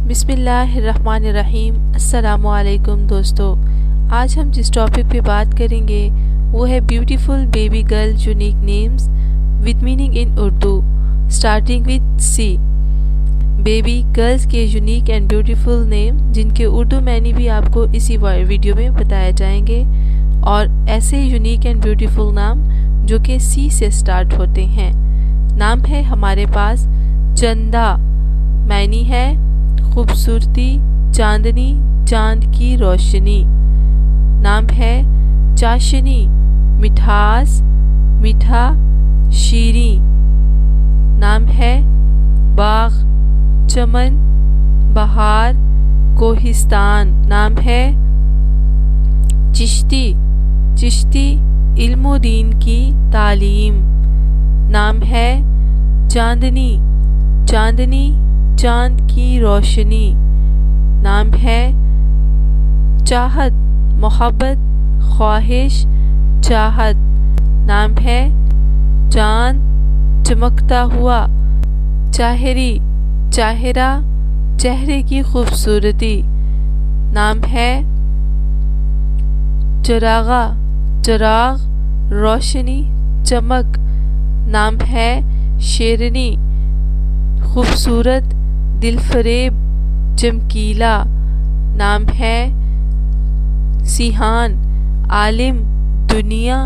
بسم اللہ الرحمن الرحیم۔ السلام علیکم دوستو، آج ہم جس ٹاپک پہ بات کریں گے وہ ہے beautiful baby girl unique names with meaning in Urdu, starting with C. Baby girls کے یونیک اینڈ بیوٹیفل نیم جن کے اردو معنی بھی آپ کو اسی ویڈیو میں بتائے جائیں گے، اور ایسے یونیک اینڈ بیوٹیفل نام جو کہ سی سے سٹارٹ ہوتے ہیں۔ نام ہے ہمارے پاس چندا، معنی ہے خوبصورتی، چاندنی، چاند کی روشنی۔ نام ہے چاشنی، مٹھاس، میٹھا، شیریں۔ نام ہے باغ، چمن، بہار، کوہستان۔ نام ہے چشتی، چشتی علم و دین کی تعلیم۔ نام ہے چاندنی، چاندنی چاند کی روشنی۔ نام ہے چاہت، محبت، خواہش، چاہت۔ نام ہے چاند، چمکتا ہوا، چاہری، چاہرہ، چہرے کی خوبصورتی۔ نام ہے چراغا، چراغ، روشنی، چمک۔ نام ہے شیرنی، خوبصورت، دل فریب، چمکیلا۔ نام ہے سیحان، عالم، دنیا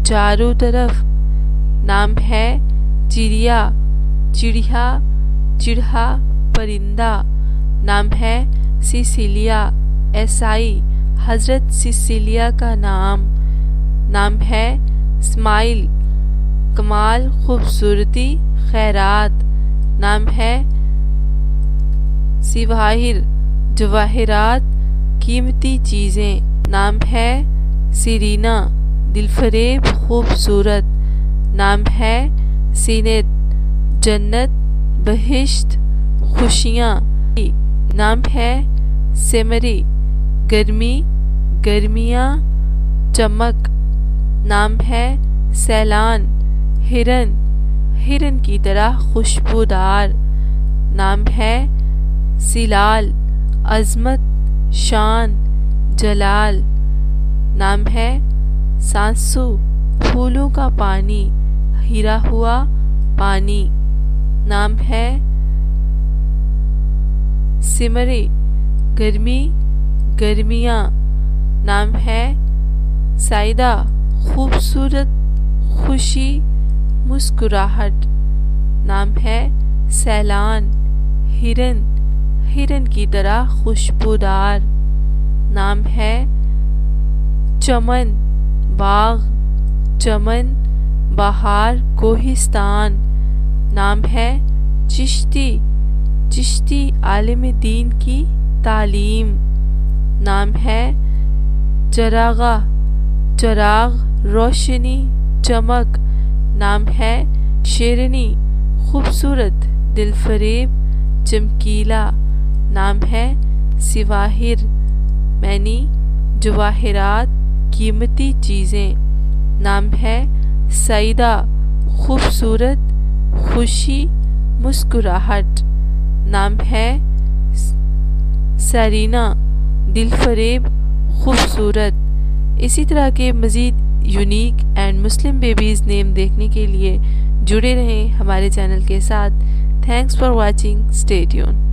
چاروں طرف۔ نام ہے چڑیا، چڑیا، چڑھا، پرندہ۔ نام ہے سیسیلیا، عیسائی، حضرت سیسیلیا کا نام۔ نام ہے اسماعیل، کمال، خوبصورتی، خیرات۔ نام ہے سواہر، جواہرات، قیمتی چیزیں۔ نام ہے سیرینا، دل فریب، خوبصورت۔ نام ہے سینت، جنت، بہشت، خوشیاں۔ نام ہے سیمری، گرمی، گرمیاں، چمک۔ نام ہے سیلان، ہرن، ہرن کی طرح خوشبودار۔ نام ہے سلال، عظمت، شان، جلال۔ نام ہے سانسو، پھولوں کا پانی، ہرا ہوا پانی۔ نام ہے سمری، گرمی، گرمیاں۔ نام ہے سائدہ، خوبصورت، خوشی، مسکراہٹ۔ نام ہے سیلان، ہرن، ہرن کی طرح خوشبودار۔ نام ہے چمن، باغ، چمن، بہار، کوہستان۔ نام ہے چشتی، چشتی عالم دین کی تعلیم۔ نام ہے چراغا، چراغ، روشنی، چمک۔ نام ہے شیرنی، خوبصورت، دل فریب، چمکیلا۔ نام ہے سواہر، معنی جواہرات، قیمتی چیزیں۔ نام ہے سعیدہ، خوبصورت، خوشی، مسکراہٹ۔ نام ہے سیرینا، دل فریب، خوبصورت۔ اسی طرح کے مزید یونیک اینڈ مسلم بیبیز نیم دیکھنے کے لیے جڑے رہیں ہمارے چینل کے ساتھ۔ Thanks for watching, stay tune.